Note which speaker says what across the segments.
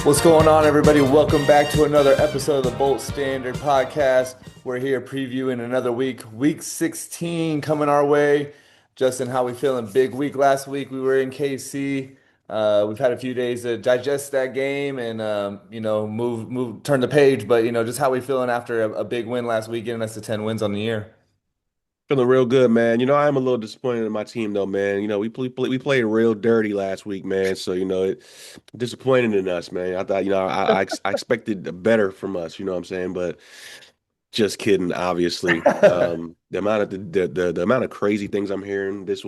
Speaker 1: What's going on, everybody? Welcome back to another episode of the Bolt Standard Podcast. We're here previewing another week 16 coming our way. Justin, how we feeling? Big week last week. We were in KC. We've had a few days to digest that game and turn the page. But just how we feeling after a big win last week, getting us to 10 wins on the year.
Speaker 2: Feeling real good, man. I'm a little disappointed in my team, though, man. We played real dirty last week, man. So it disappointed in us, man. I thought, I expected better from us. You know what I'm saying? But just kidding, obviously. The amount of the amount of crazy things I'm hearing this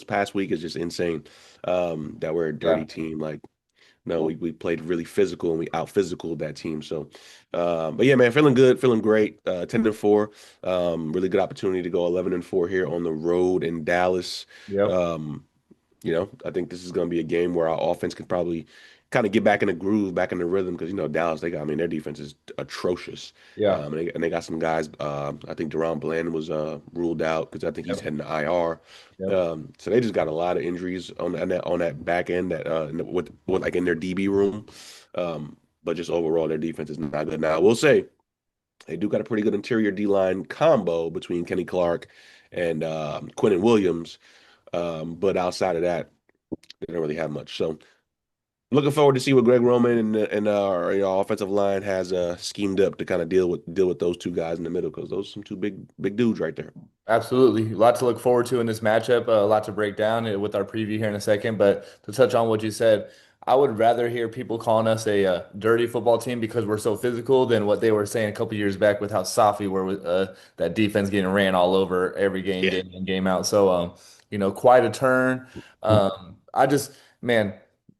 Speaker 2: past week is just insane. That we're a dirty
Speaker 1: Yeah.
Speaker 2: team. Like, no, we played really physical and we out physicaled that team. So, but yeah, man, feeling good, feeling great. 10-4, really good opportunity to go 11-4 here on the road in Dallas.
Speaker 1: Yep.
Speaker 2: Um, I think this is going to be a game where our offense can probably kind of get back in the groove, back in the rhythm because Dallas, I mean, their defense is atrocious.
Speaker 1: Yeah.
Speaker 2: And they got some guys. I think Deron Bland was ruled out because I think he's
Speaker 1: Yep.
Speaker 2: heading to IR.
Speaker 1: Yep.
Speaker 2: So they just got a lot of injuries on that back end that with like in their DB room. But just overall, their defense is not good. Now, I will say they do got a pretty good interior D line combo between Kenny Clark and Quentin Williams. But outside of that, they don't really have much. So looking forward to see what Greg Roman and our offensive line has schemed up to kind of deal with those two guys in the middle because those are some two big dudes right there.
Speaker 1: Absolutely. A lot to look forward to in this matchup, a lot to break down with our preview here in a second. But to touch on what you said, I would rather hear people calling us a dirty football team because we're so physical than what they were saying a couple years back with how soft we were with that defense getting ran all over every game,
Speaker 2: Yeah.
Speaker 1: game in, game out. So, quite a turn. I just, man,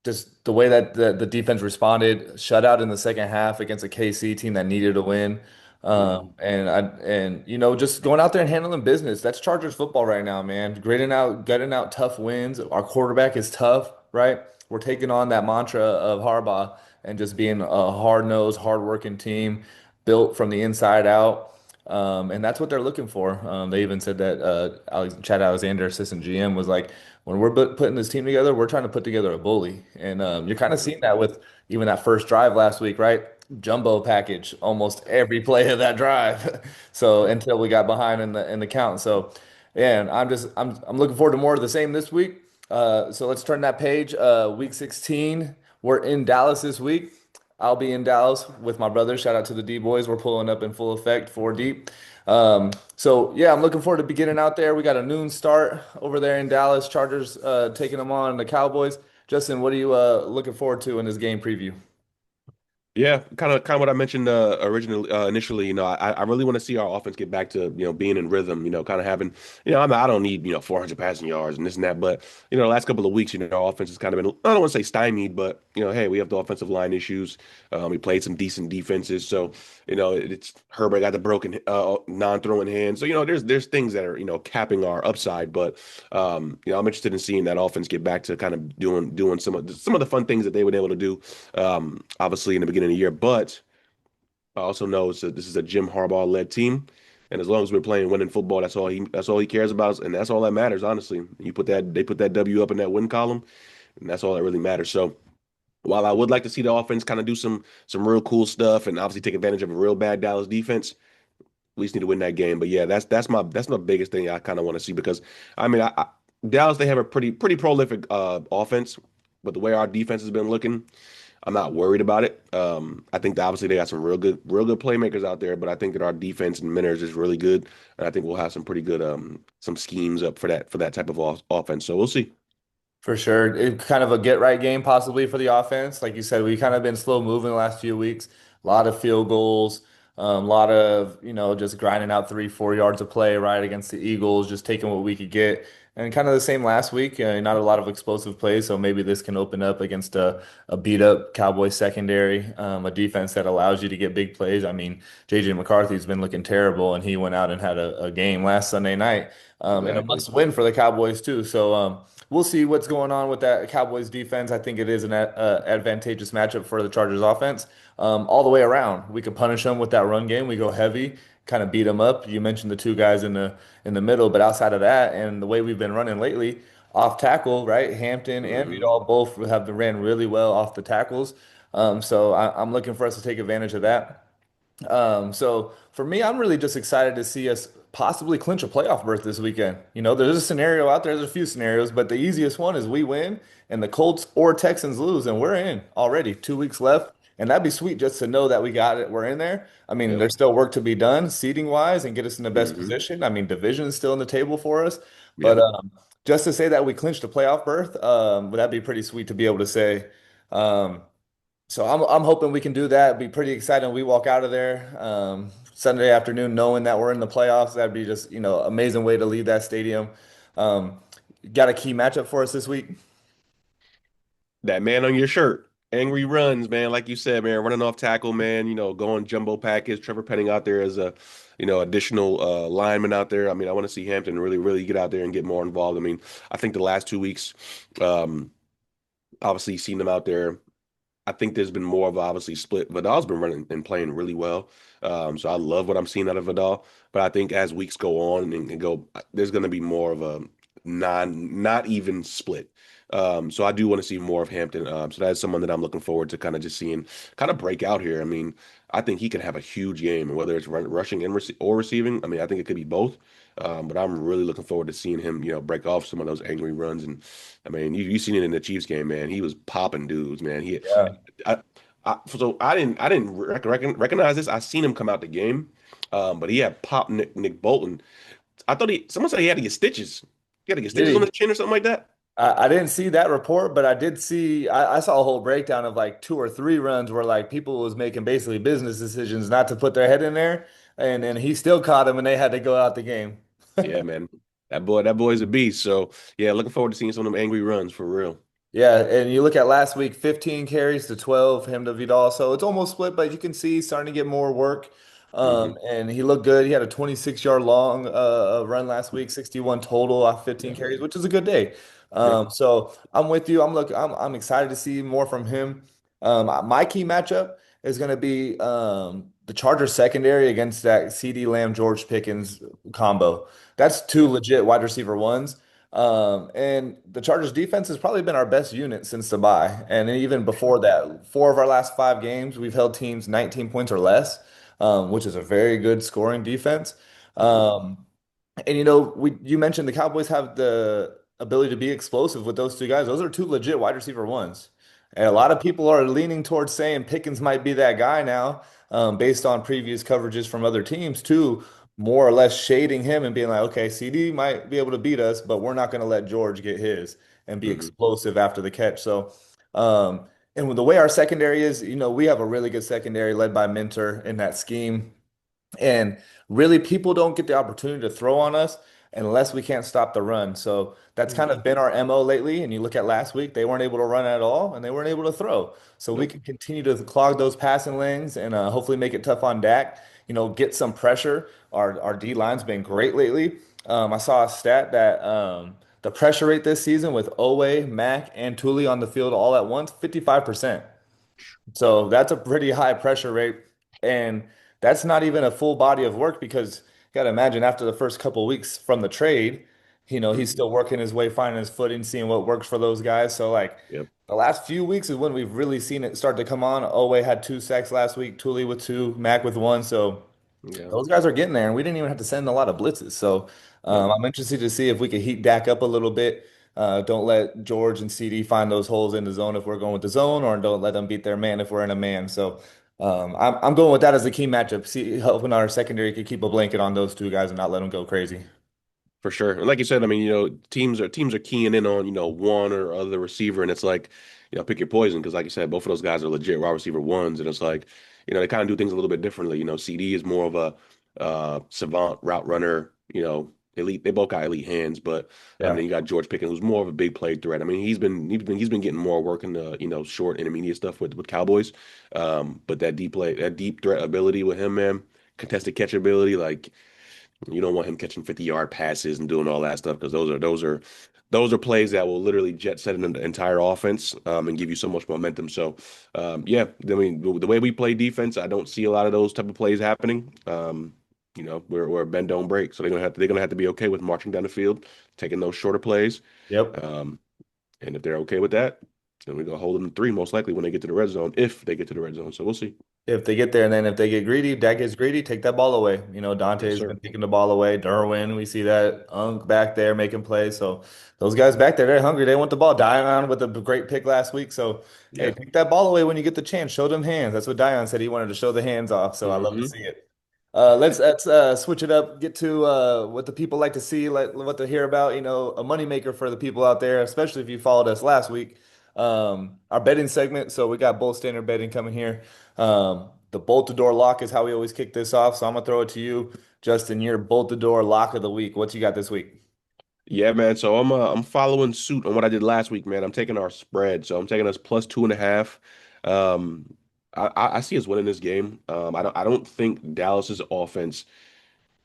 Speaker 1: just the way that the defense responded, shutout in the second half against a KC team that needed a win.
Speaker 2: Mhm.
Speaker 1: Just going out there and handling business. That's Chargers football right now, man. Gutting out tough wins. Our quarterback is tough, right? We're taking on that mantra of Harbaugh and just being a hard-nosed, hard-working team built from the inside out. And that's what they're looking for. They even said that Chad Alexander, assistant GM, was like, when we're putting this team together, we're trying to put together a bully. And you're kind of seeing that with even that first drive last week, right? Jumbo package almost every play of that drive. So until we got behind in the count. So, yeah, and I'm looking forward to more of the same this week. So let's turn that page. Week 16. We're in Dallas this week. I'll be in Dallas with my brother. Shout out to the D boys. We're pulling up in full effect, four deep. So yeah, I'm looking forward to getting out there. We got a noon start over there in Dallas. Chargers taking them on the Cowboys. Justin, what are you looking forward to in this game preview?
Speaker 2: Yeah, kind of what I mentioned originally initially. I really want to see our offense get back to being in rhythm. Kind of having I don't need 400 passing yards and this and that, but the last couple of weeks, our offense has kind of been I don't want to say stymied, but hey, we have the offensive line issues. We played some decent defenses, so it's Herbert got the broken non-throwing hand, so there's things that are capping our upside, but I'm interested in seeing that offense get back to kind of doing some of the fun things that they were able to do obviously in the beginning of the year. But I also know this is a Jim Harbaugh led team, and as long as we're playing winning football, that's all he cares about, and that's all that matters. Honestly, they put that W up in that win column, and that's all that really matters. So. While I would like to see the offense kind of do some real cool stuff and obviously take advantage of a real bad Dallas defense, we just need to win that game. But yeah, that's my biggest thing I kind of want to see because I mean Dallas, they have a pretty prolific offense, but the way our defense has been looking, I'm not worried about it. I think that obviously they got some real good playmakers out there, but I think that our defense and Minners is really good, and I think we'll have some pretty good some schemes up for that type of offense. So we'll see.
Speaker 1: For sure. Kind of a get right game possibly for the offense. Like you said, we kind of been slow moving the last few weeks. A lot of field goals, a lot of, just grinding out 3, 4 yards of play right against the Eagles, just taking what we could get. And kind of the same last week, not a lot of explosive plays. So maybe this can open up against a beat up Cowboys secondary, a defense that allows you to get big plays. I mean, JJ McCarthy's been looking terrible, and he went out and had a game last Sunday night, and a
Speaker 2: Exactly.
Speaker 1: must win for the Cowboys too. So, we'll see what's going on with that Cowboys defense. I think it is an advantageous matchup for the Chargers offense. All the way around, we could punish them with that run game. We go heavy, kind of beat them up. You mentioned the two guys in the middle, but outside of that, and the way we've been running lately, off tackle, right? Hampton and
Speaker 2: Hmm.
Speaker 1: Vidal both have been ran really well off the tackles. So I'm looking for us to take advantage of that. So for me, I'm really just excited to see us possibly clinch a playoff berth this weekend. You know, there's a scenario out there, there's a few scenarios, but the easiest one is we win and the Colts or Texans lose, and we're in already. 2 weeks left. And that'd be sweet just to know that we got it. We're in there. I mean,
Speaker 2: Yep.
Speaker 1: there's still work to be done seating wise and get us in the best
Speaker 2: Hmm.
Speaker 1: position. I mean, division is still on the table for us. But
Speaker 2: Yep.
Speaker 1: just to say that we clinched a playoff berth, that'd be pretty sweet to be able to say. Um, so I'm hoping we can do that. It'd be pretty exciting. We walk out of there Sunday afternoon knowing that we're in the playoffs. That'd be just, amazing way to leave that stadium. Um, got a key matchup for us this week?
Speaker 2: That man on your shirt. Angry runs, man. Like you said, man, running off tackle, man, going jumbo package. Trevor Penning out there as a, additional lineman out there. I mean, I want to see Hampton really, really get out there and get more involved. I mean, I think the last 2 weeks, um, obviously seen them out there. I think there's been more of obviously split. Vidal's been running and playing really well. So I love what I'm seeing out of Vidal. But I think as weeks go on and go, there's going to be more of a not even split. So I do want to see more of Hampton. So that's someone that I'm looking forward to kind of just seeing kind of break out here. I mean, I think he could have a huge game, whether it's rushing and or receiving. I mean, I think it could be both. But I'm really looking forward to seeing him, break off some of those angry runs. And I mean, you seen it in the Chiefs game, man. He was popping dudes, man.
Speaker 1: Yeah.
Speaker 2: I, so I didn't recognize this. I seen him come out the game, but he had popped Nick Bolton. I thought someone said he had to get stitches. He had to get
Speaker 1: Did
Speaker 2: stitches on his
Speaker 1: he?
Speaker 2: chin or something like that.
Speaker 1: I didn't see that report, but I did see, I saw a whole breakdown of like two or three runs where like people was making basically business decisions not to put their head in there. And he still caught him and they had to go out the game.
Speaker 2: Yeah, man. That boy's a beast. So yeah, looking forward to seeing some of them angry runs for real.
Speaker 1: Yeah, and you look at last week, 15 carries to 12, him to Vidal. So it's almost split, but you can see he's starting to get more work.
Speaker 2: Hmm.
Speaker 1: And he looked good. He had a 26-yard long run last week, 61 total off 15
Speaker 2: Yeah.
Speaker 1: carries, which is a good day.
Speaker 2: Yeah.
Speaker 1: So I'm with you. I'm excited to see more from him. My key matchup is going to be the Chargers secondary against that CD Lamb George Pickens combo. That's two
Speaker 2: Yeah.
Speaker 1: legit wide receiver ones. And the Chargers defense has probably been our best unit since the bye. And even before that, four of our last 5 games, we've held teams 19 points or less, which is a very good scoring defense.
Speaker 2: Hmm.
Speaker 1: Um, and you mentioned the Cowboys have the ability to be explosive with those two guys. Those are two legit wide receiver ones. And a lot
Speaker 2: Yeah.
Speaker 1: of people are leaning towards saying Pickens might be that guy now, based on previous coverages from other teams too, more or less shading him and being like, okay, CD might be able to beat us, but we're not going to let George get his and be
Speaker 2: Hmm.
Speaker 1: explosive after the catch. So, and with the way our secondary is, we have a really good secondary led by Minter in that scheme. And really, people don't get the opportunity to throw on us unless we can't stop the run. So that's kind
Speaker 2: Hmm.
Speaker 1: of been our MO lately. And you look at last week, they weren't able to run at all and they weren't able to throw. So we
Speaker 2: Nope.
Speaker 1: can continue to clog those passing lanes and hopefully make it tough on Dak, get some pressure. Our D line's been great lately. I saw a stat that the pressure rate this season with Owe, Mack, and Tully on the field all at once, 55%. So that's a pretty high pressure rate. And that's not even a full body of work because you got to imagine after the first couple of weeks from the trade, he's
Speaker 2: Hmm.
Speaker 1: still working his way, finding his footing, seeing what works for those guys. So, like,
Speaker 2: Yep.
Speaker 1: the last few weeks is when we've really seen it start to come on. Owe had 2 sacks last week, Tully with two, Mac with one. So,
Speaker 2: Yeah.
Speaker 1: those guys are getting there, and we didn't even have to send a lot of blitzes. So
Speaker 2: Nope.
Speaker 1: I'm interested to see if we can heat Dak up a little bit. Don't let George and CD find those holes in the zone if we're going with the zone, or don't let them beat their man if we're in a man. So I'm going with that as a key matchup. See, hoping our secondary could keep a blanket on those two guys and not let them go crazy.
Speaker 2: For sure. And like you said, I mean, teams are keying in on, one or other receiver, and it's like, pick your poison because like you said, both of those guys are legit wide receiver ones, and it's like, they kind of do things a little bit differently. CD is more of a savant route runner, elite. They both got elite hands, but
Speaker 1: Yeah.
Speaker 2: then you got George Pickens, who's more of a big play threat. I mean, he's been getting more work in the, short intermediate stuff with Cowboys. But that deep threat ability with him, man, contested catch ability, like you don't want him catching 50-yard passes and doing all that stuff because those are plays that will literally jet set an entire offense and give you so much momentum. So yeah, I mean the way we play defense, I don't see a lot of those type of plays happening. We're bend don't break, so they're gonna have to be okay with marching down the field, taking those shorter plays.
Speaker 1: Yep.
Speaker 2: Um, and if they're okay with that, And we're gonna hold them to three most likely when they get to the red zone, if they get to the red zone. So we'll see.
Speaker 1: If they get there, and then if they get greedy, Dak gets greedy, take that ball away.
Speaker 2: Yes,
Speaker 1: Dante's been
Speaker 2: sir.
Speaker 1: taking the ball away. Derwin, we see that Unk back there making plays. So those guys back there, they're hungry. They want the ball. Dion with a great pick last week. So hey,
Speaker 2: Yeah.
Speaker 1: take that ball away when you get the chance. Show them hands. That's what Dion said. He wanted to show the hands off. So I love to
Speaker 2: Hmm.
Speaker 1: see it. Let's switch it up. Get to what the people like to see, like what to hear about. A moneymaker for the people out there, especially if you followed us last week. Our betting segment. So we got both standard betting coming here. The bolt to door lock is how we always kick this off. So I'm gonna throw it to you, Justin. Your bolt to door lock of the week. What you got this week?
Speaker 2: Yeah, man. So I'm following suit on what I did last week, man. I'm taking our spread. So I'm taking us plus 2.5. Um, I see us winning this game. I don't think Dallas's offense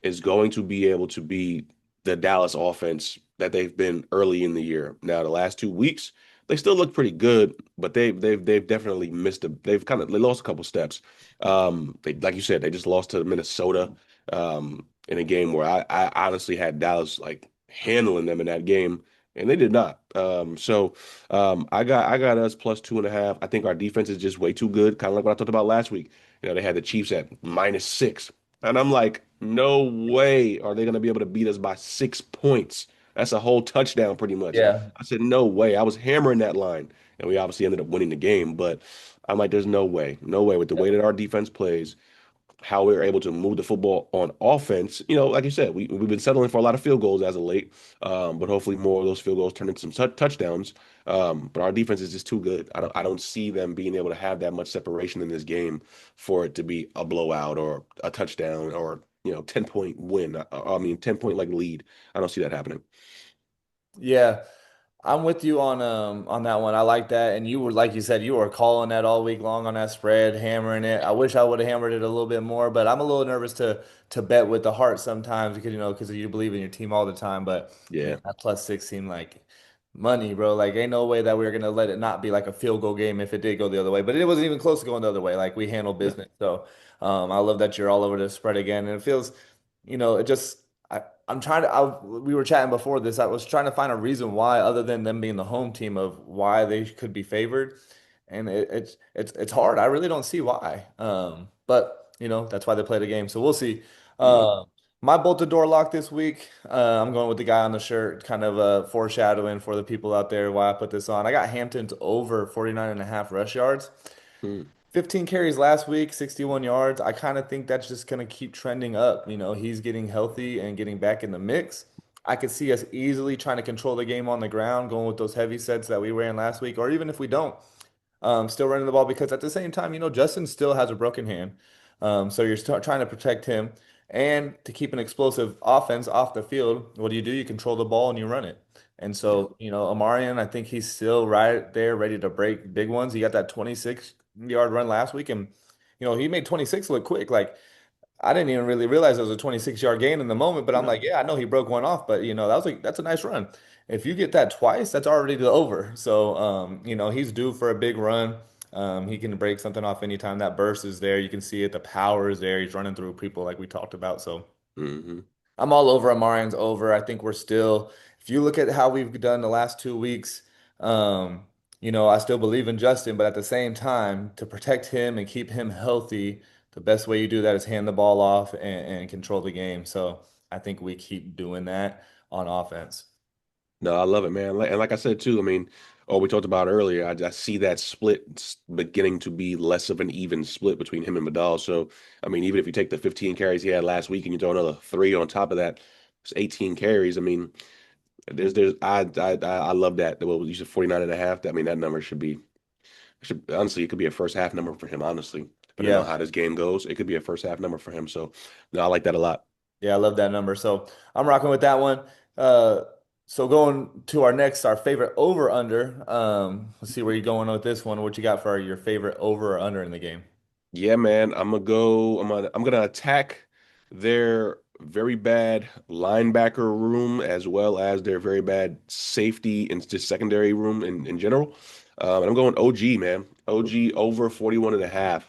Speaker 2: is going to be able to be the Dallas offense that they've been early in the year. Now, the last 2 weeks, they still look pretty good, but they've definitely missed they lost a couple steps. They like you said, they just lost to Minnesota in a game where I honestly had Dallas like handling them in that game, and they did not. I got us plus 2.5. I think our defense is just way too good, kind of like what I talked about last week. They had the Chiefs at -6. And I'm like, no way are they going to be able to beat us by 6 points. That's a whole touchdown, pretty much.
Speaker 1: Yeah.
Speaker 2: I said, no way. I was hammering that line, and we obviously ended up winning the game. But I'm like, there's no way, no way with the way that our defense plays, how we were able to move the football on offense. Like you said, we've been settling for a lot of field goals as of late, but hopefully more of those field goals turn into some touchdowns. But our defense is just too good. I don't see them being able to have that much separation in this game for it to be a blowout or a touchdown or 10-point win. I mean 10-point like lead. I don't see that happening.
Speaker 1: Yeah. I'm with you on that one. I like that. And you were like you said, you were calling that all week long on that spread, hammering it. I wish I would have hammered it a little bit more, but I'm a little nervous to bet with the heart sometimes because because you believe in your team all the time. But man,
Speaker 2: Yeah,
Speaker 1: that +6 seemed like money, bro. Like ain't no way that we are gonna let it not be like a field goal game if it did go the other way. But it wasn't even close to going the other way. Like we handled
Speaker 2: yeah,
Speaker 1: business. So I love that you're all over the spread again. And it feels, it just I'm trying to. We were chatting before this. I was trying to find a reason why, other than them being the home team, of why they could be favored, and it's hard. I really don't see why. But that's why they play the game. So we'll see.
Speaker 2: mhm,
Speaker 1: Uh, my bolted door lock this week. I'm going with the guy on the shirt, kind of foreshadowing for the people out there why I put this on. I got Hampton's over 49.5 rush yards.
Speaker 2: mhm,
Speaker 1: 15 carries last week, 61 yards. I kind of think that's just going to keep trending up. He's getting healthy and getting back in the mix. I could see us easily trying to control the game on the ground, going with those heavy sets that we ran last week, or even if we don't, still running the ball because at the same time, Justin still has a broken hand. So you're trying to protect him and to keep an explosive offense off the field. What do? You control the ball and you run it. And
Speaker 2: yeah,
Speaker 1: so, Amarian, I think he's still right there, ready to break big ones. He got that 26-yard run last week, and he made 26 look quick. Like I didn't even really realize it was a 26-yard gain in the moment, but I'm like,
Speaker 2: no,
Speaker 1: yeah, I know he broke one off, but that's a nice run. If you get that twice, that's already the over. So he's due for a big run. He can break something off anytime that burst is there. You can see it, the power is there. He's running through people like we talked about. So
Speaker 2: hmm
Speaker 1: I'm all over Amarian's over. I think we're still, if you look at how we've done the last 2 weeks, I still believe in Justin, but at the same time, to protect him and keep him healthy, the best way you do that is hand the ball off and control the game. So I think we keep doing that on offense.
Speaker 2: No, I love it, man. And like I said too, I mean, we talked about earlier. I see that split beginning to be less of an even split between him and Vidal. So, I mean, even if you take the 15 carries he had last week and you throw another three on top of that, it's 18 carries. I mean, I love that. Well, you said 49.5. I mean, that number should honestly, it could be a first half number for him. Honestly, depending on
Speaker 1: Yeah.
Speaker 2: how this game goes, it could be a first half number for him. So, no, I like that a lot.
Speaker 1: Yeah, I love that number. So I'm rocking with that one. Uh, so going to our favorite over under. Let's see where you're going with this one. What you got for your favorite over or under in the game?
Speaker 2: Yeah, man. I'm gonna attack their very bad linebacker room as well as their very bad safety and just secondary room in general. And I'm going OG, man. OG over 41.5.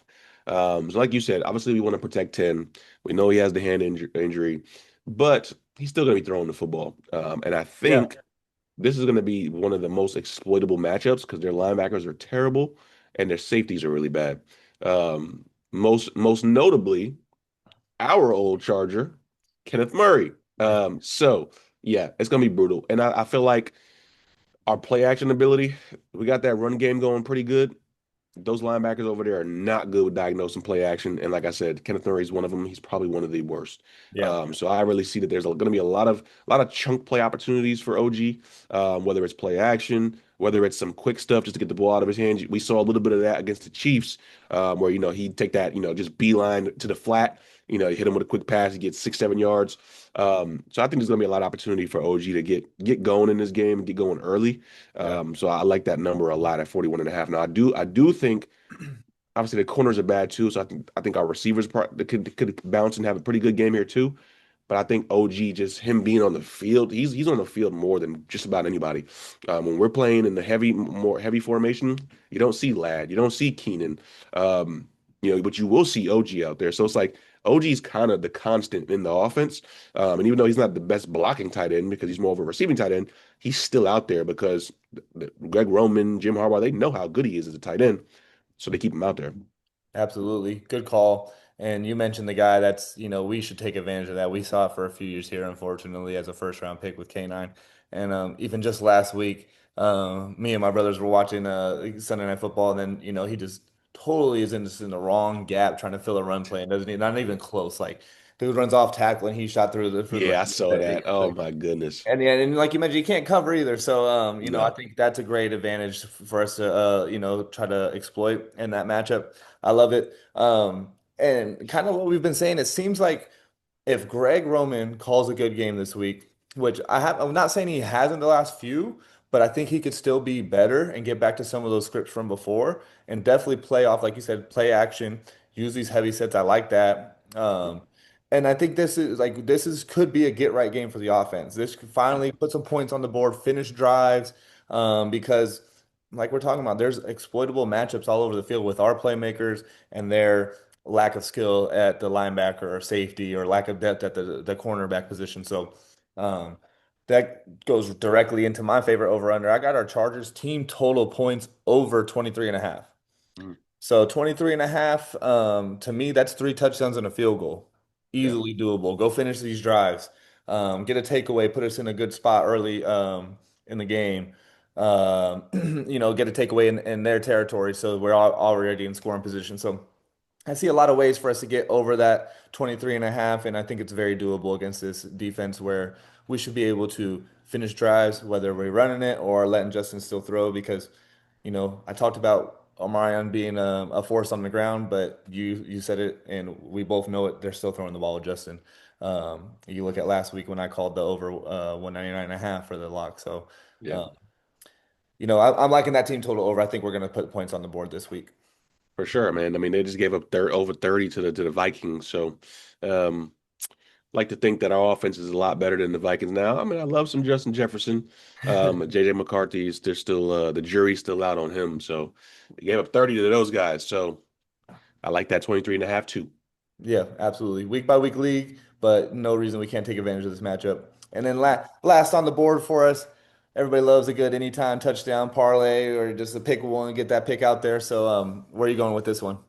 Speaker 2: So like you said, obviously we want to protect 10. We know he has the hand injury, but he's still gonna be throwing the football. And I
Speaker 1: Yeah.
Speaker 2: think this is going to be one of the most exploitable matchups because their linebackers are terrible and their safeties are really bad. Most notably, our old Charger, Kenneth Murray. So yeah, it's gonna be brutal. And I feel like our play action ability, we got that run game going pretty good. Those linebackers over there are not good with diagnosing play action. And like I said, Kenneth Murray is one of them. He's probably one of the worst.
Speaker 1: Yeah.
Speaker 2: So I really see that there's going to be a lot of chunk play opportunities for OG, whether it's play action, whether it's some quick stuff just to get the ball out of his hands. We saw a little bit of that against the Chiefs, where he'd take that just beeline to the flat. You hit him with a quick pass, he gets 6, 7 yards. So I think there's going to be a lot of opportunity for OG to get going in this game and get going early.
Speaker 1: Yeah.
Speaker 2: So I like that number a lot at 41.5. Now I do think obviously the corners are bad too. So I think our receivers part could bounce and have a pretty good game here too. But I think OG, just him being on the field, he's on the field more than just about anybody. When we're playing in the more heavy formation, you don't see Ladd, you don't see Keenan, but you will see OG out there. So it's like OG's kind of the constant in the offense. And even though he's not the best blocking tight end because he's more of a receiving tight end, he's still out there because Greg Roman, Jim Harbaugh, they know how good he is as a tight end, so they keep him out there.
Speaker 1: Absolutely. Good call. And you mentioned the guy we should take advantage of that. We saw it for a few years here, unfortunately, as a first round pick with K9. And even just last week, me and my brothers were watching Sunday Night Football, and then, he just totally is just in the wrong gap trying to fill a run play and doesn't, not even close. Like, dude runs off tackle and he shot through for the
Speaker 2: Yeah, I saw that. Oh
Speaker 1: like,
Speaker 2: my goodness.
Speaker 1: and like you mentioned, you can't cover either. So, I
Speaker 2: No.
Speaker 1: think that's a great advantage for us to, try to exploit in that matchup. I love it. And kind of what we've been saying, it seems like if Greg Roman calls a good game this week, which I'm not saying he hasn't the last few, but I think he could still be better and get back to some of those scripts from before and definitely play off, like you said, play action, use these heavy sets. I like that. And I think this is could be a get right game for the offense. This could finally put some points on the board, finish drives, because like we're talking about, there's exploitable matchups all over the field with our playmakers and their lack of skill at the linebacker or safety or lack of depth at the cornerback position. So um, that goes directly into my favorite over under. I got our Chargers team total points over 23 and a half.
Speaker 2: Mm.
Speaker 1: So 23 and a half, to me, that's three touchdowns and a field goal.
Speaker 2: Yeah.
Speaker 1: Easily doable. Go finish these drives. Get a takeaway, put us in a good spot early in the game. Get a takeaway in their territory so we're already in scoring position. So I see a lot of ways for us to get over that 23 and a half, and I think it's very doable against this defense where we should be able to finish drives, whether we're running it or letting Justin still throw, because, I talked about Omarion being a force on the ground, but you said it, and we both know it. They're still throwing the ball with Justin. You look at last week when I called the over 199 and a half for the lock. So,
Speaker 2: Yeah.
Speaker 1: uh, I'm liking that team total over. I think we're going to put points on the board this week.
Speaker 2: For sure, man. I mean, they just gave up over 30 to the Vikings. So, um, like to think that our offense is a lot better than the Vikings now. I mean, I love some Justin Jefferson. JJ McCarthy is they're still the jury's still out on him. So they gave up 30 to those guys. So I like that 23.5 too.
Speaker 1: Yeah, absolutely. Week by week league, but no reason we can't take advantage of this matchup. And then last on the board for us, everybody loves a good anytime touchdown parlay or just a pick one, get that pick out there. So, where are you going with this one?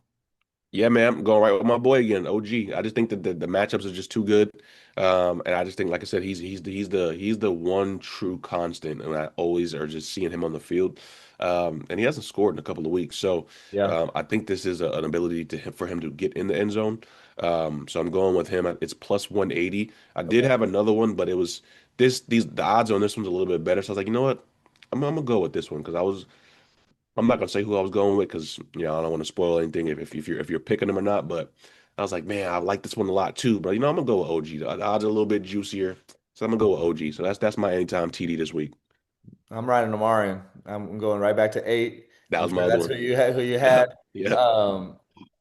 Speaker 2: Yeah, man, I'm going right with my boy again, OG. I just think that the matchups are just too good, and I just think, like I said, he's the one true constant, and I always are just seeing him on the field, and he hasn't scored in a couple of weeks, so
Speaker 1: Yeah.
Speaker 2: I think this is an ability for him to get in the end zone. So I'm going with him. It's plus 180. I did
Speaker 1: Okay.
Speaker 2: have another one, but it was the odds on this one's a little bit better. So I was like, you know what, I'm gonna go with this one because I'm not gonna say who I was going with because I don't want to spoil anything if you're picking them or not. But I was like, man, I like this one a lot too. But I'm gonna go with OG. The odds are a little bit juicier, so I'm gonna go with OG. So that's my anytime TD this week.
Speaker 1: I'm riding Omarion. I'm going right back to eight.
Speaker 2: That
Speaker 1: You
Speaker 2: was my
Speaker 1: said
Speaker 2: other
Speaker 1: that's
Speaker 2: one.
Speaker 1: who you had.
Speaker 2: Yep. Yep.
Speaker 1: Um,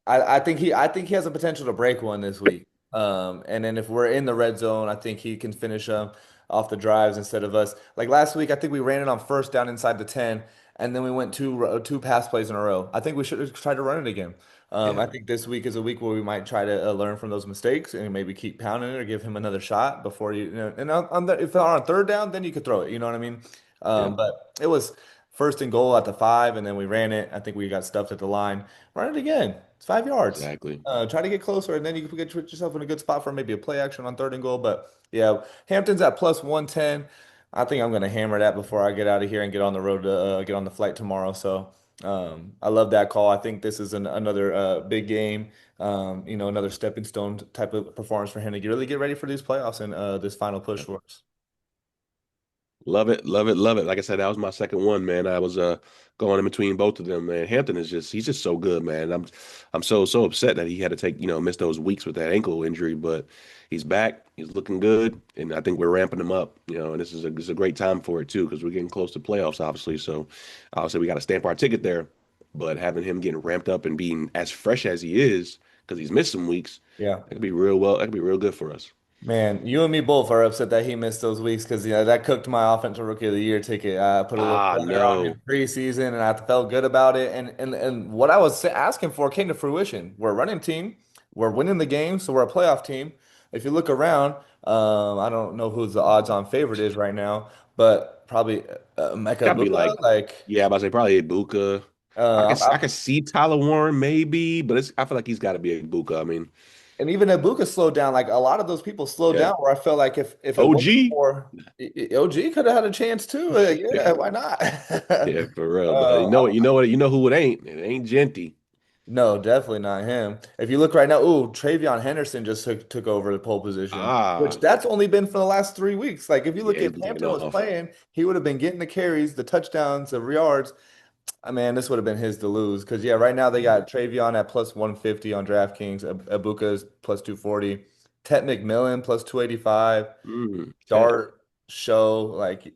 Speaker 1: I think he has a potential to break one this week. And then if we're in the red zone, I think he can finish off the drives instead of us. Like last week, I think we ran it on first down inside the 10, and then we went two pass plays in a row. I think we should try to run it again.
Speaker 2: Yeah.
Speaker 1: I think this week is a week where we might try to learn from those mistakes and maybe keep pounding it or give him another shot before you know. And if they're on third down, then you could throw it. You know what I mean?
Speaker 2: Yep,
Speaker 1: But it was first and goal at the 5, and then we ran it. I think we got stuffed at the line. Run it again. It's 5 yards.
Speaker 2: exactly.
Speaker 1: Try to get closer, and then you can put yourself in a good spot for maybe a play action on third and goal. But yeah, Hampton's at plus 110. I think I'm going to hammer that before I get out of here and get on the road to get on the flight tomorrow. So I love that call. I think this is another big game. Another stepping stone type of performance for him to really get ready for these playoffs and this final push for us.
Speaker 2: Love it, love it, love it. Like I said, that was my second one, man. I was going in between both of them, man. Hampton is just he's just so good, man. I'm so upset that he had to take, miss those weeks with that ankle injury, but he's back. He's looking good, and I think we're ramping him up, and this is a great time for it too because we're getting close to playoffs, obviously. So obviously we got to stamp our ticket there, but having him getting ramped up and being as fresh as he is because he's missed some weeks,
Speaker 1: Yeah.
Speaker 2: that could be real good for us.
Speaker 1: Man, you and me both are upset that he missed those weeks because that cooked my offensive rookie of the year ticket. I put a little
Speaker 2: Ah,
Speaker 1: flyer on him
Speaker 2: no.
Speaker 1: preseason, and I felt good about it. And what I was asking for came to fruition. We're a running team. We're winning the game, so we're a playoff team. If you look around, I don't know who the odds-on favorite is right now, but probably Mecca
Speaker 2: Gotta be
Speaker 1: Buka.
Speaker 2: like, yeah, I'm about to say probably Ibuka. I
Speaker 1: Uh,
Speaker 2: could I could see Tyler Warren maybe, but I feel like he's got to be Ibuka. I mean,
Speaker 1: And even Ibuka slowed down. Like a lot of those people slowed
Speaker 2: yeah,
Speaker 1: down. Where I felt like if it wasn't
Speaker 2: OG,
Speaker 1: for OG, could have had a chance too. Yeah, why not?
Speaker 2: yeah, for real. But you know what? You know what? You know who it ain't? It ain't Genty.
Speaker 1: No, definitely not him. If you look right now, ooh, Travion Henderson just took over the pole position, which
Speaker 2: Ah,
Speaker 1: that's only been for the last 3 weeks. Like if you look
Speaker 2: yeah, he's
Speaker 1: if
Speaker 2: been taking
Speaker 1: Hampton was
Speaker 2: off.
Speaker 1: playing, he would have been getting the carries, the touchdowns, the yards. I mean, this would have been his to lose. Because yeah, right now they got Travion at plus 150 on DraftKings, Ibuka's plus 240, Tet McMillan plus 285.
Speaker 2: Tet.
Speaker 1: Dart show. Like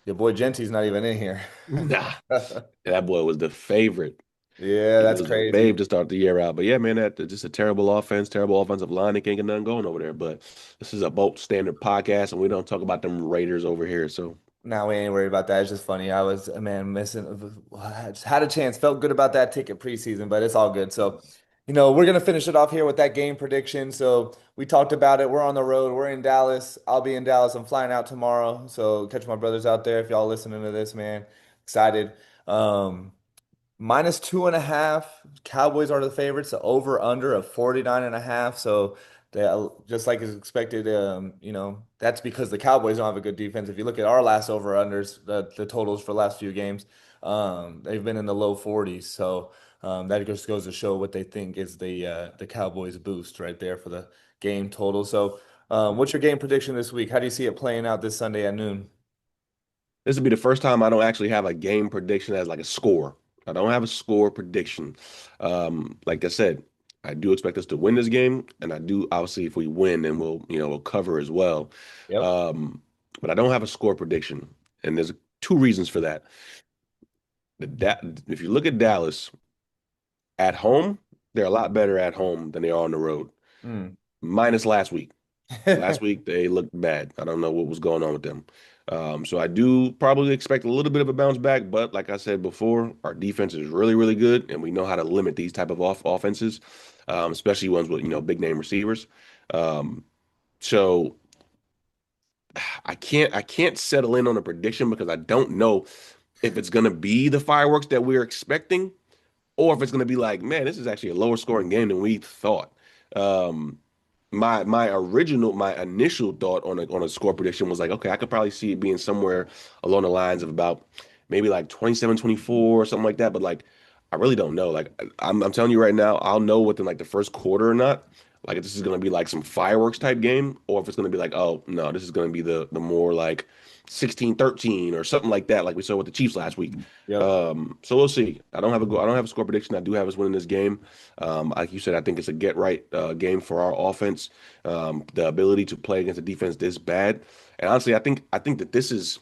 Speaker 1: your boy Genty's not even in here.
Speaker 2: Nah, that boy was the favorite.
Speaker 1: Yeah,
Speaker 2: He
Speaker 1: that's
Speaker 2: was the
Speaker 1: crazy.
Speaker 2: fave to start the year out. But yeah, man, that just a terrible offense, terrible offensive line. They can't get nothing going over there. But this is a boat standard podcast, and we don't talk about them Raiders over here. So.
Speaker 1: Now we ain't worried about that. It's just funny. I was man missing. I just had a chance. Felt good about that ticket preseason, but it's all good. So, we're gonna finish it off here with that game prediction. So we talked about it. We're on the road. We're in Dallas. I'll be in Dallas. I'm flying out tomorrow. So catch my brothers out there if y'all listening to this, man. Excited. Um, Minus 2.5. Cowboys are the favorites. The over under of 49.5. So they just like is expected, that's because the Cowboys don't have a good defense. If you look at our last over unders, the totals for the last few games, they've been in the low 40s. So that just goes to show what they think is the Cowboys boost right there for the game total. So what's your game prediction this week? How do you see it playing out this Sunday at noon?
Speaker 2: This will be the first time I don't actually have a game prediction as like a score. I don't have a score prediction. Like I said, I do expect us to win this game, and I do obviously if we win, then we'll cover as well.
Speaker 1: Yep.
Speaker 2: Um, but I don't have a score prediction, and there's two reasons for that. If you look at Dallas at home, they're a lot better at home than they are on the road.
Speaker 1: Mm.
Speaker 2: Minus last week. Last week they looked bad. I don't know what was going on with them. So I do probably expect a little bit of a bounce back, but like I said before, our defense is really, really good, and we know how to limit these type of offenses, especially ones with big name receivers. Um, so I can't settle in on a prediction because I don't know if it's gonna be the fireworks that we're expecting, or if it's gonna be like, man, this is actually a lower scoring game than we thought. Um, my initial thought on a score prediction was like, okay, I could probably see it being somewhere along the lines of about maybe like 27-24 or something like that. But like, I really don't know. Like, I'm telling you right now, I'll know within like the first quarter or not. Like, if this is gonna be like some fireworks type game, or if it's gonna be like, oh no, this is gonna be the more like 16-13 or something like that, like we saw with the Chiefs last week.
Speaker 1: Yep.
Speaker 2: So we'll see. I don't have a score prediction. I do have us winning this game. Like you said, I think it's a get right game for our offense. The ability to play against a defense this bad, and honestly, I think that this is.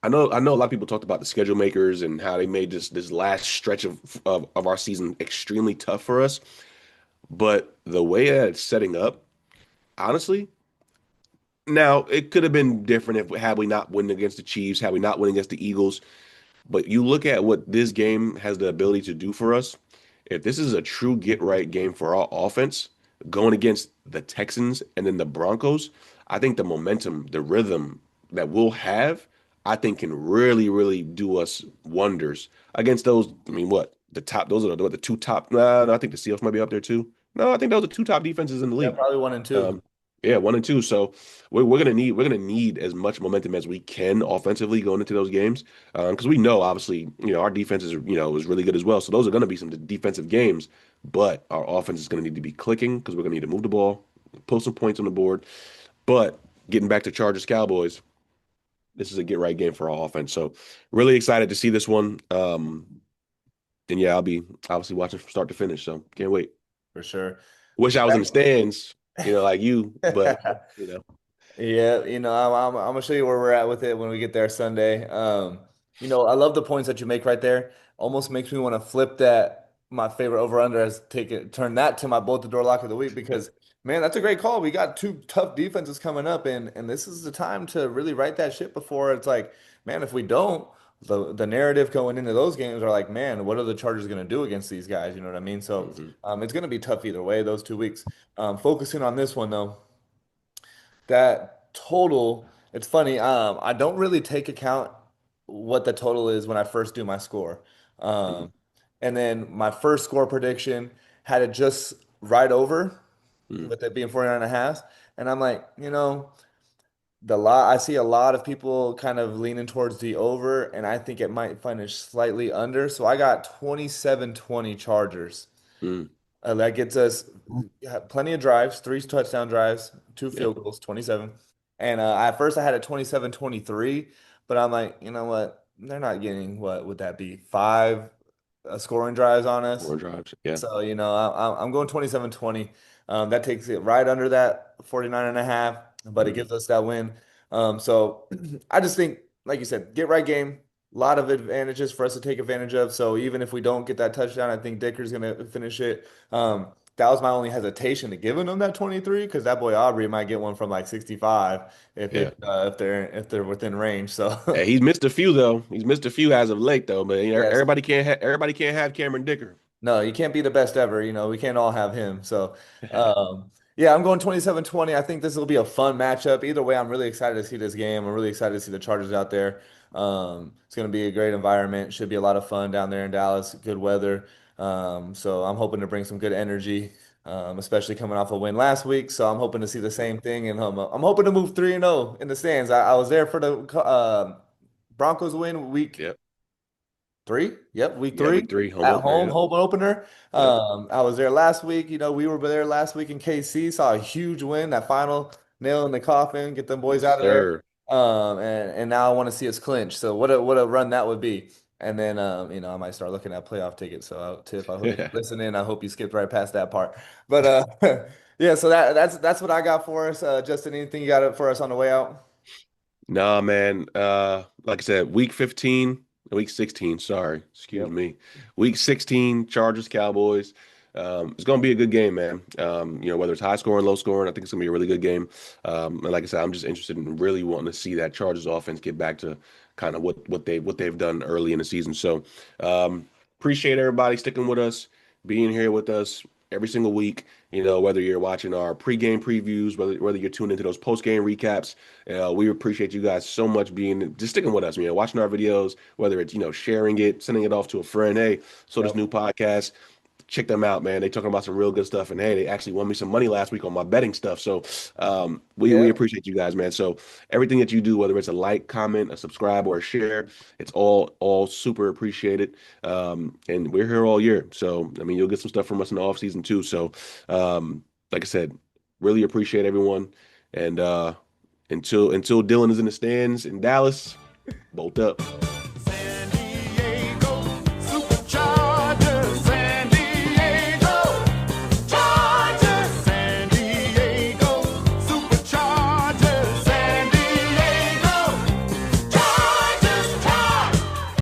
Speaker 2: I know a lot of people talked about the schedule makers and how they made this last stretch of our season extremely tough for us. But the way that it's setting up, honestly, now it could have been different if had we not win against the Chiefs, had we not win against the Eagles. But you look at what this game has the ability to do for us. If this is a true get right game for our offense, going against the Texans and then the Broncos, I think the momentum, the rhythm that we'll have, I think can really, really do us wonders against those. I mean, what the top? Those are the two top. Nah, no, I think the Seahawks might be up there too. No, I think those are two top defenses in the
Speaker 1: Yeah,
Speaker 2: league.
Speaker 1: probably 1 and 2
Speaker 2: Um, yeah, 1 and 2. So we're gonna need as much momentum as we can offensively going into those games, because we know obviously our defense is really good as well. So those are gonna be some defensive games, but our offense is gonna need to be clicking because we're gonna need to move the ball, put some points on the board. But getting back to Chargers Cowboys, this is a get right game for our offense. So really excited to see this one. And yeah, I'll be obviously watching from start to finish. So can't wait.
Speaker 1: for sure.
Speaker 2: Wish I was in the stands, like you, but you know.
Speaker 1: Yeah, I'm gonna show you where we're at with it when we get there Sunday. I love the points that you make right there. Almost makes me want to flip that my favorite over under as take it turn that to my bolt the door lock of the week because man, that's a great call. We got two tough defenses coming up, and this is the time to really right that ship before it's like, man, if we don't, the narrative going into those games are like, man, what are the Chargers gonna do against these guys? You know what I mean? So
Speaker 2: Mhm.
Speaker 1: it's gonna be tough either way, those 2 weeks. Focusing on this one though. That total, it's funny. I don't really take account what the total is when I first do my score.
Speaker 2: Mhm.
Speaker 1: Um, and then my first score prediction had it just right over
Speaker 2: Mhm.
Speaker 1: with it being 49 and a half. And I'm like, I see a lot of people kind of leaning towards the over, and I think it might finish slightly under. So I got 27-20 Chargers.
Speaker 2: Mhm.
Speaker 1: That gets us plenty of drives, three touchdown drives, two
Speaker 2: Yep.
Speaker 1: field goals, 27. And at first I had a 27-23, but I'm like, you know what? They're not getting, what would that be? Five scoring drives on us.
Speaker 2: More drives. Yeah.
Speaker 1: So, I'm going 27-20. That takes it right under that 49 and a half, but it
Speaker 2: Mhm.
Speaker 1: gives us that win. So I just think, like you said, get right game. A lot of advantages for us to take advantage of. So even if we don't get that touchdown, I think Dicker's going to finish it. That was my only hesitation to giving them that 23 because that boy Aubrey might get one from like 65
Speaker 2: Yeah.
Speaker 1: if they're within range.
Speaker 2: Hey,
Speaker 1: So
Speaker 2: he's missed a few though. He's missed a few as of late though. But
Speaker 1: yes,
Speaker 2: everybody can't have Cameron Dicker.
Speaker 1: no, you can't be the best ever. We can't all have him. So, yeah, I'm going 27-20. I think this will be a fun matchup. Either way, I'm really excited to see this game. I'm really excited to see the Chargers out there. It's going to be a great environment. Should be a lot of fun down there in Dallas. Good weather. So I'm hoping to bring some good energy, especially coming off a win last week. So I'm hoping to see the same thing, and I'm hoping to move 3-0 in the stands. I was there for the Broncos win week
Speaker 2: Yep.
Speaker 1: three? Yep, week
Speaker 2: Yeah,
Speaker 1: three
Speaker 2: week three, home
Speaker 1: at
Speaker 2: opener.
Speaker 1: home,
Speaker 2: Yep.
Speaker 1: home opener.
Speaker 2: Yep.
Speaker 1: I was there last week. We were there last week in KC, saw a huge win, that final nail in the coffin, get them boys
Speaker 2: Yes,
Speaker 1: out of there.
Speaker 2: sir.
Speaker 1: And now I want to see us clinch. So what a run that would be. And then I might start looking at playoff tickets. So Tiff, if you're listening, I hope you skipped right past that part. But yeah, so that's what I got for us. Justin, anything you got for us on the way out?
Speaker 2: Nah, man. Like I said, week 16, sorry, excuse
Speaker 1: Yep.
Speaker 2: me. Week 16, Chargers, Cowboys. It's gonna be a good game, man. Whether it's high scoring, low scoring, I think it's gonna be a really good game. And like I said, I'm just interested in really wanting to see that Chargers offense get back to kind of what they've done early in the season. So um appreciate everybody sticking with us, being here with us every single week. Whether you're watching our pregame previews, whether you're tuned into those postgame recaps. We appreciate you guys so much being just sticking with us, watching our videos, whether it's, sharing it, sending it off to a friend. Hey, so this
Speaker 1: Yep.
Speaker 2: new podcast, check them out, man. They talking about some real good stuff. And hey, they actually won me some money last week on my betting stuff. So we
Speaker 1: Yep.
Speaker 2: appreciate you guys, man. So everything that you do, whether it's a like, comment, a subscribe, or a share, it's all super appreciated. And we're here all year. So I mean, you'll get some stuff from us in the off season too. So like I said, really appreciate everyone. And until Dylan is in the stands in Dallas, bolt up.